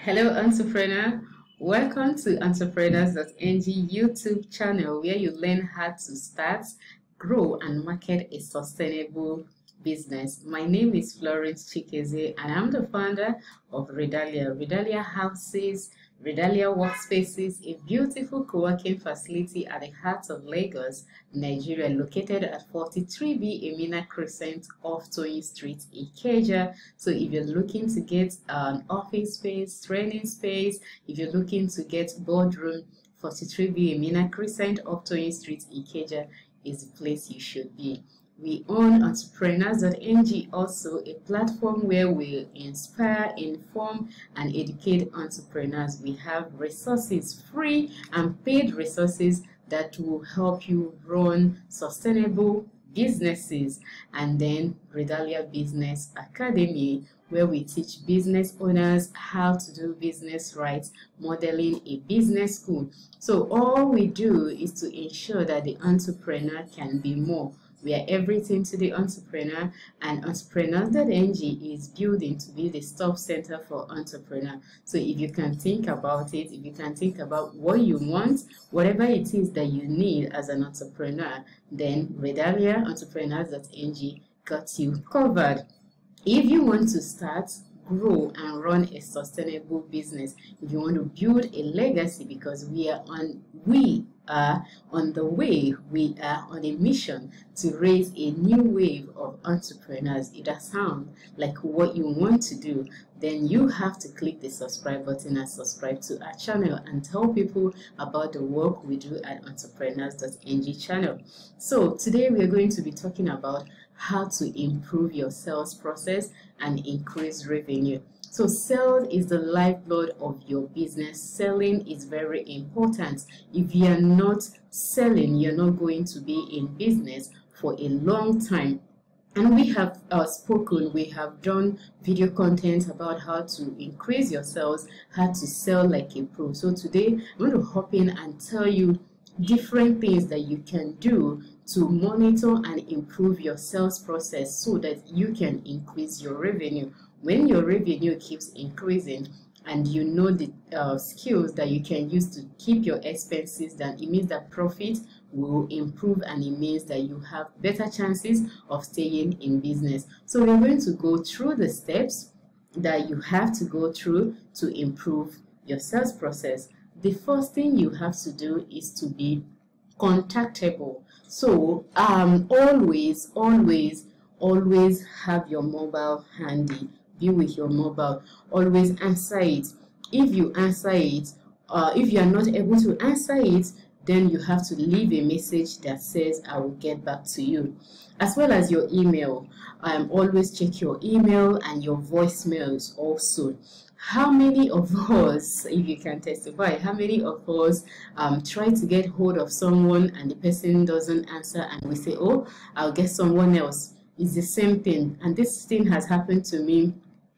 Hello, entrepreneur. Welcome to Entrepreneurs.ng YouTube channel where you learn how to start, grow, and market a sustainable business. My name is Florence Chikeze, and I'm the founder of Redalia. Redalia houses, Redalia Workspaces, a beautiful co-working facility at the heart of Lagos, Nigeria, located at 43B Emina Crescent off Toyin Street, Ikeja. So if you're looking to get an office space, training space, if you're looking to get boardroom, 43B Emina Crescent off Toyin Street, Ikeja is the place you should be. We own Entrepreneurs.ng, also a platform where we inspire, inform, and educate entrepreneurs. We have resources, free and paid resources that will help you run sustainable businesses. And then Redalia Business Academy, where we teach business owners how to do business right, modeling a business school. So all we do is to ensure that the entrepreneur can be more. We are everything to the entrepreneur, and Entrepreneurs.ng is building to be the stop center for entrepreneur. So if you can think about it, if you can think about what you want, whatever it is that you need as an entrepreneur, then Redalia Entrepreneurs.ng got you covered. If you want to start, grow, and run a sustainable business, if you want to build a legacy, because we are on the way, we are on a mission to raise a new wave of entrepreneurs. If that sounds like what you want to do, then you have to click the subscribe button and subscribe to our channel and tell people about the work we do at Entrepreneurs.ng channel. So today we are going to be talking about how to improve your sales process and increase revenue. So sales is the lifeblood of your business. Selling is very important. If you are not selling, you're not going to be in business for a long time. And we have we have done video content about how to increase your sales, how to sell like a pro. So today I'm going to hop in and tell you different things that you can do to monitor and improve your sales process so that you can increase your revenue. When your revenue keeps increasing and you know the skills that you can use to keep your expenses down, it means that profit will improve, and it means that you have better chances of staying in business. So we're going to go through the steps that you have to go through to improve your sales process. The first thing you have to do is to be contactable. So always have your mobile handy. Be with your mobile. Always answer it. If you answer it, if you are not able to answer it, then you have to leave a message that says I will get back to you, as well as your email. Always check your email and your voicemails also. How many of us, if you can testify, how many of us try to get hold of someone and the person doesn't answer and we say, oh, I'll get someone else? It's the same thing. And this thing has happened to me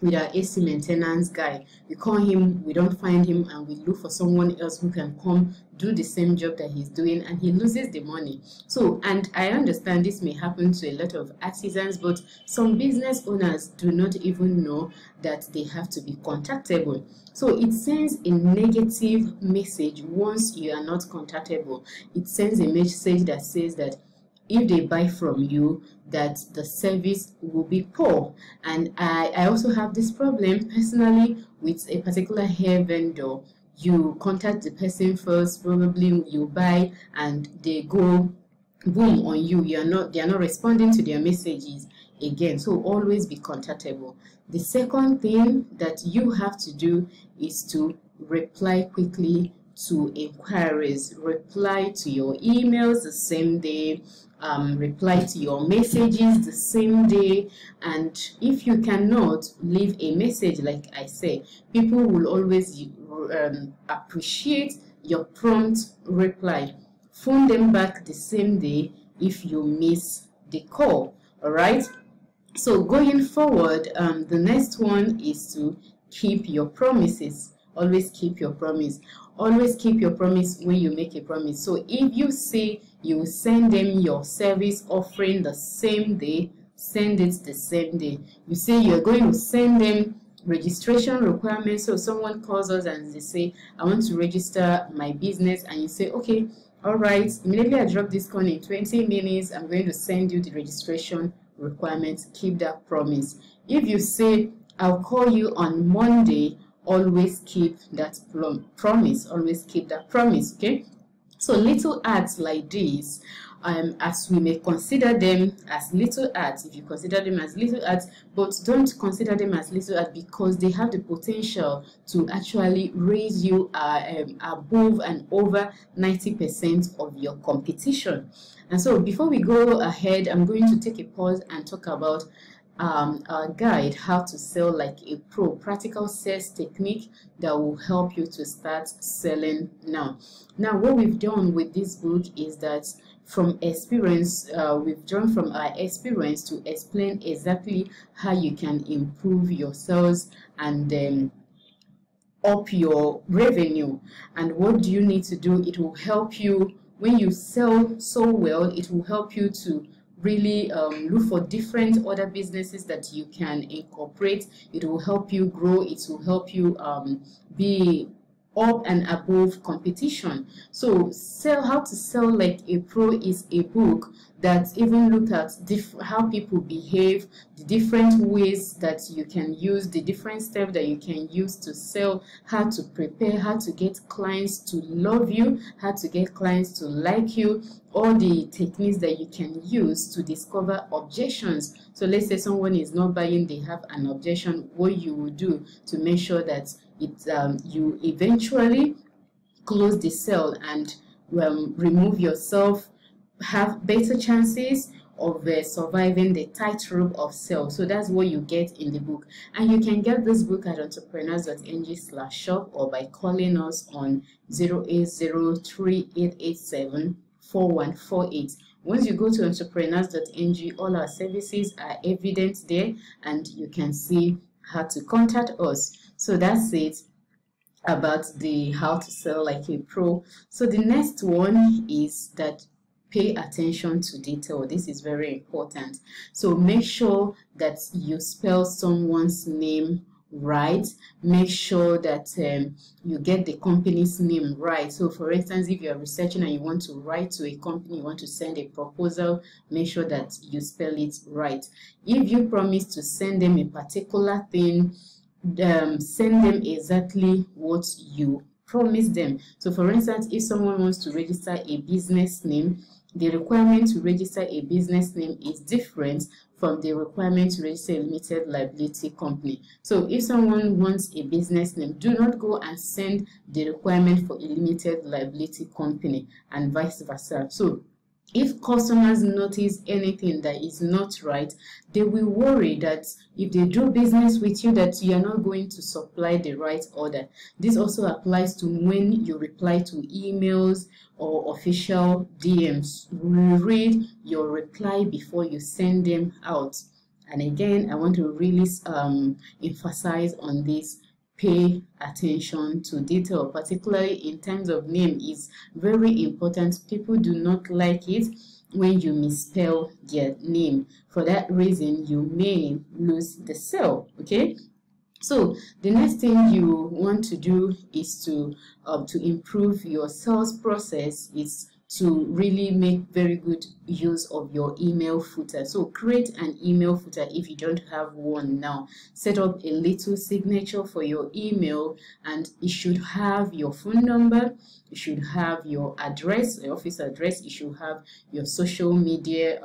with our AC maintenance guy. We call him, we don't find him, and we look for someone else who can come do the same job that he's doing, and he loses the money. So, and I understand this may happen to a lot of artisans, but some business owners do not even know that they have to be contactable. So it sends a negative message once you are not contactable. It sends a message that says that if they buy from you, that the service will be poor. And I also have this problem personally with a particular hair vendor. You contact the person first, probably you buy, and they go boom on you. They are not responding to their messages again. So always be contactable. The second thing that you have to do is to reply quickly to inquiries. Reply to your emails the same day. Reply to your messages the same day. And if you cannot leave a message, like I say, people will always appreciate your prompt reply. Phone them back the same day if you miss the call. All right, so going forward, the next one is to keep your promises. Always keep your promise. Always keep your promise when you make a promise. So if you say you will send them your service offering the same day, send it the same day. You say you're going to send them registration requirements. So someone calls us and they say, I want to register my business, and you say, okay, all right, immediately I drop this call in 20 minutes, I'm going to send you the registration requirements. Keep that promise. If you say, I'll call you on Monday, always keep that promise. Always keep that promise, okay? So little ads like this, as we may consider them as little ads, if you consider them as little ads, but don't consider them as little ads, because they have the potential to actually raise you above and over 90% of your competition. And so before we go ahead, I'm going to take a pause and talk about our guide, how to sell like a pro, practical sales technique that will help you to start selling now. Now, what we've done with this book is that from experience, we've drawn from our experience to explain exactly how you can improve your sales and up your revenue. And what do you need to do? It will help you when you sell so well. It will help you to really look for different other businesses that you can incorporate. It will help you grow. It will help you be up and above competition. So how to sell like a pro is a book that even look at how people behave, the different ways that you can use, the different steps that you can use to sell, how to prepare, how to get clients to love you, how to get clients to like you, all the techniques that you can use to discover objections. So let's say someone is not buying, they have an objection, what you will do to make sure that you eventually close the sale and remove yourself, have better chances of surviving the tightrope of sales. So that's what you get in the book. And you can get this book at entrepreneurs.ng/shop or by calling us on 08038874148. Once you go to entrepreneurs.ng, all our services are evident there, and you can see how to contact us. So that's it about the how to sell like a pro. So the next one is that pay attention to detail. This is very important. So make sure that you spell someone's name right. Make sure that you get the company's name right. So for instance, if you are researching and you want to write to a company, you want to send a proposal, make sure that you spell it right. If you promise to send them a particular thing, send them exactly what you promised them. So for instance, if someone wants to register a business name, the requirement to register a business name is different from the requirement to register a limited liability company. So if someone wants a business name, do not go and send the requirement for a limited liability company, and vice versa. So if customers notice anything that is not right, they will worry that if they do business with you, that you are not going to supply the right order. This also applies to when you reply to emails or official DMs. Read your reply before you send them out. And again, I want to really emphasize on this. Pay attention to detail, particularly in terms of name, is very important. People do not like it when you misspell their name. For that reason, you may lose the sale, okay? So the next thing you want to do is to improve your sales process is to really make very good use of your email footer. So create an email footer if you don't have one now. Set up a little signature for your email, and it should have your phone number, it should have your address, your office address, it should have your social media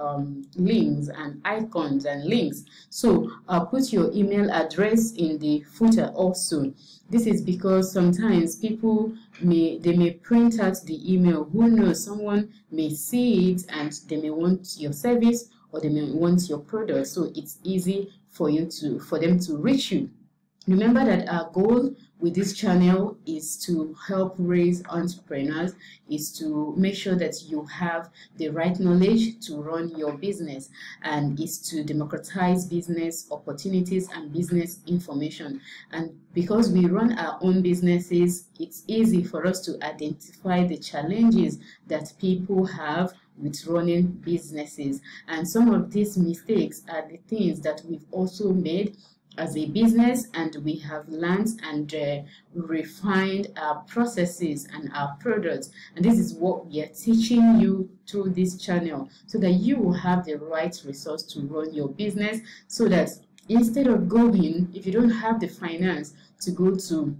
links and icons and links. So put your email address in the footer also. This is because sometimes people may print out the email. Who knows, someone may see it and they may want your service or they may want your product. So it's easy for them to reach you. Remember that our goal with this channel is to help raise entrepreneurs, is to make sure that you have the right knowledge to run your business, and is to democratize business opportunities and business information. And because we run our own businesses, it's easy for us to identify the challenges that people have with running businesses. And some of these mistakes are the things that we've also made, as a business, and we have learned and refined our processes and our products, and this is what we are teaching you through this channel, so that you will have the right resource to run your business, so that instead of going, if you don't have the finance to go to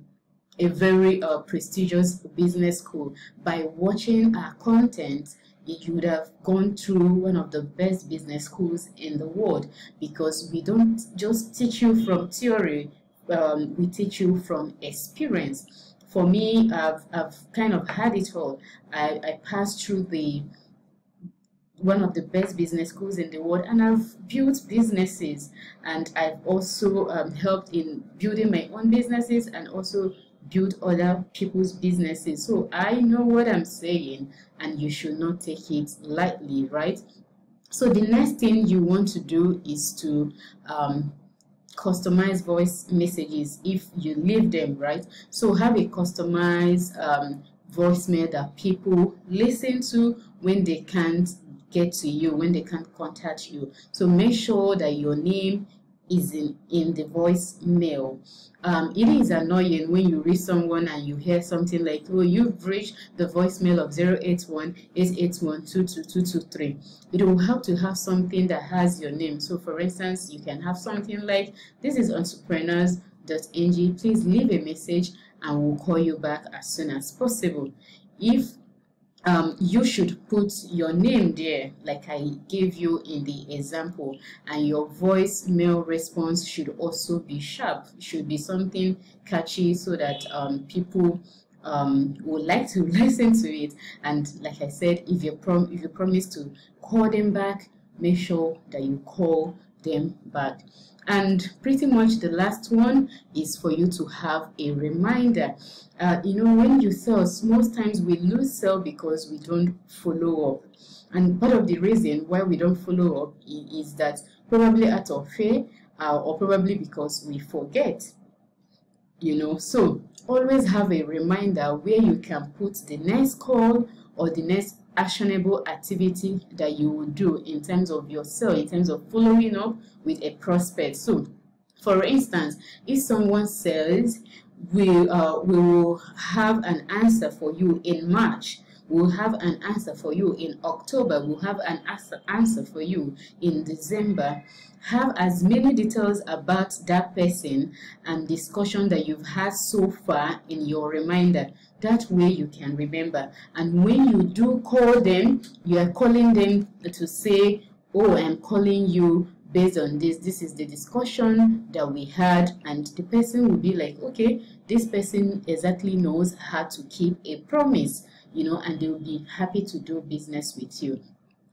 a very prestigious business school, by watching our content, you would have gone through one of the best business schools in the world, because we don't just teach you from theory, we teach you from experience. For me, I've kind of had it all. I passed through the one of the best business schools in the world, and I've built businesses, and I've also helped in building my own businesses and also build other people's businesses. So I know what I'm saying, and you should not take it lightly, right? So the next thing you want to do is to customize voice messages if you leave them, right? So have a customized voicemail that people listen to when they can't get to you, when they can't contact you. So make sure that your name is in the voicemail. It is annoying when you reach someone and you hear something like, oh, you've reached the voicemail of 081-881-22223. It will help to have something that has your name. So for instance, you can have something like, this is entrepreneurs.ng, please leave a message and we'll call you back as soon as possible. If you should put your name there, like I gave you in the example, and your voicemail response should also be sharp. It should be something catchy, so that people would like to listen to it. And like I said, if you promise to call them back, make sure that you call them back. And pretty much the last one is for you to have a reminder. When you sell, most times we lose sale because we don't follow up. And part of the reason why we don't follow up is that probably out of fear, or probably because we forget. So always have a reminder where you can put the next call or the next actionable activity that you will do in terms of your sale, in terms of following up with a prospect. So for instance, if someone says, we will have an answer for you in March, we'll have an answer for you in October, we'll have an answer for you in December, have as many details about that person and discussion that you've had so far in your reminder. That way you can remember. And when you do call them, you are calling them to say, oh, I'm calling you based on this. This is the discussion that we had. And the person will be like, okay, this person exactly knows how to keep a promise, and they will be happy to do business with you.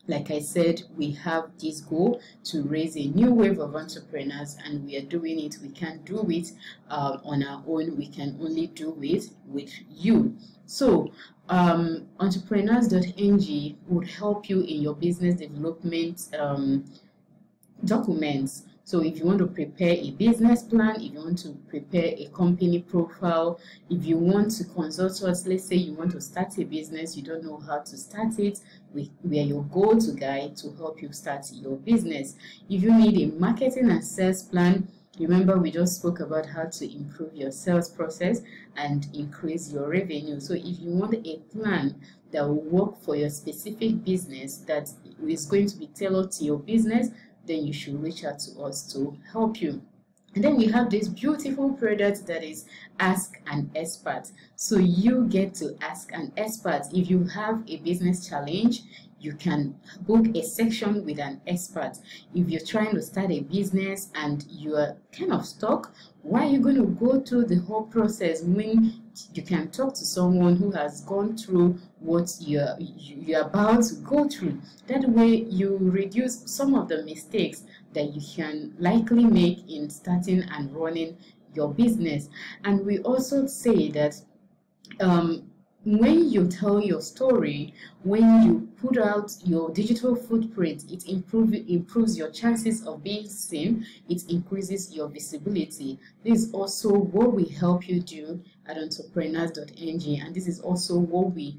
Like I said, we have this goal to raise a new wave of entrepreneurs, and we are doing it. We can't do it on our own. We can only do it with you. So entrepreneurs.ng would help you in your business development documents. So if you want to prepare a business plan, if you want to prepare a company profile, if you want to consult us, let's say you want to start a business, you don't know how to start it, we are your go-to guy to help you start your business. If you need a marketing and sales plan, remember we just spoke about how to improve your sales process and increase your revenue. So if you want a plan that will work for your specific business, that is going to be tailored to your business, then you should reach out to us to help you. And then we have this beautiful product that is Ask an Expert. So you get to ask an expert. If you have a business challenge, you can book a section with an expert. If you're trying to start a business and you are kind of stuck, why are you going to go through the whole process when you can talk to someone who has gone through what you're about to go through? That way you reduce some of the mistakes that you can likely make in starting and running your business. And we also say that when you tell your story, when you put out your digital footprint, it improves your chances of being seen, it increases your visibility. This is also what we help you do at entrepreneurs.ng, and this is also what we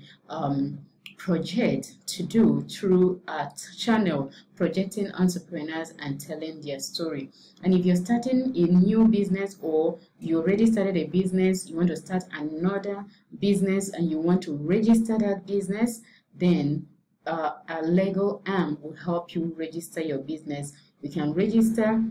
project to do through a channel, projecting entrepreneurs and telling their story. And if you're starting a new business, or you already started a business, you want to start another business and you want to register that business, then a legal arm will help you register your business. You can register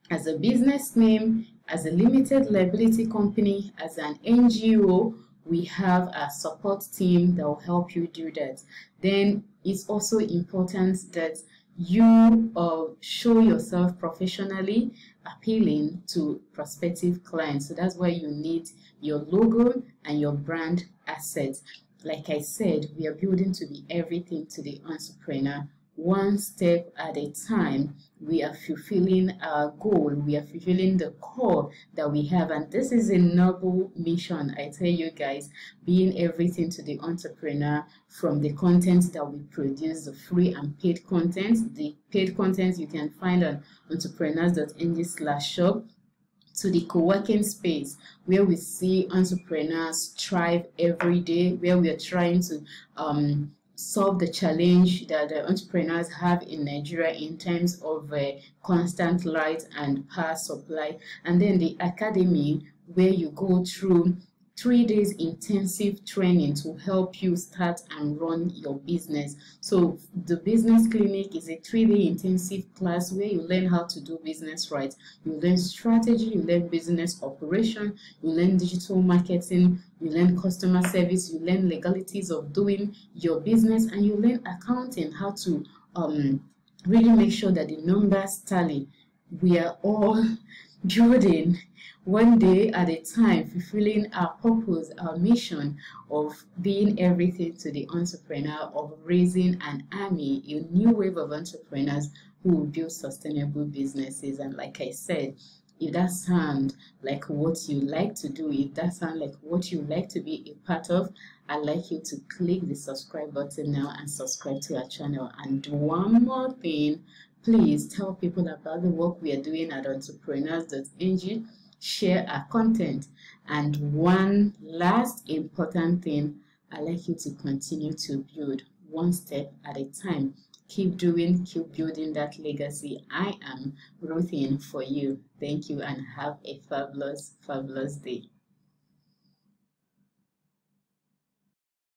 as a business name, as a limited liability company, as an NGO. We have a support team that will help you do that. Then it's also important that you show yourself professionally appealing to prospective clients. So that's why you need your logo and your brand assets. Like I said, we are building to be everything to the entrepreneur, one step at a time. We are fulfilling our goal. We are fulfilling the core that we have. And this is a noble mission, I tell you guys, being everything to the entrepreneur, from the content that we produce, the free and paid content. The paid content you can find on entrepreneurs.ng/shop, to the co-working space where we see entrepreneurs thrive every day, where we are trying to solve the challenge that the entrepreneurs have in Nigeria in terms of constant light and power supply. And then the academy, where you go through 3 days intensive training to help you start and run your business. So the business clinic is a 3-day intensive class where you learn how to do business right. You learn strategy, you learn business operation, you learn digital marketing, you learn customer service, you learn legalities of doing your business, and you learn accounting, how to really make sure that the numbers tally. We are all building one day at a time, fulfilling our purpose, our mission of being everything to the entrepreneur, of raising an army, a new wave of entrepreneurs who will build sustainable businesses. And like I said, if that sounds like what you like to do, if that sounds like what you like to be a part of, I'd like you to click the subscribe button now and subscribe to our channel. And one more thing, please tell people about the work we are doing at entrepreneurs.ng. Share our content. And one last important thing, I'd like you to continue to build one step at a time. Keep doing, keep building that legacy. I am rooting for you. Thank you and have a fabulous, fabulous day.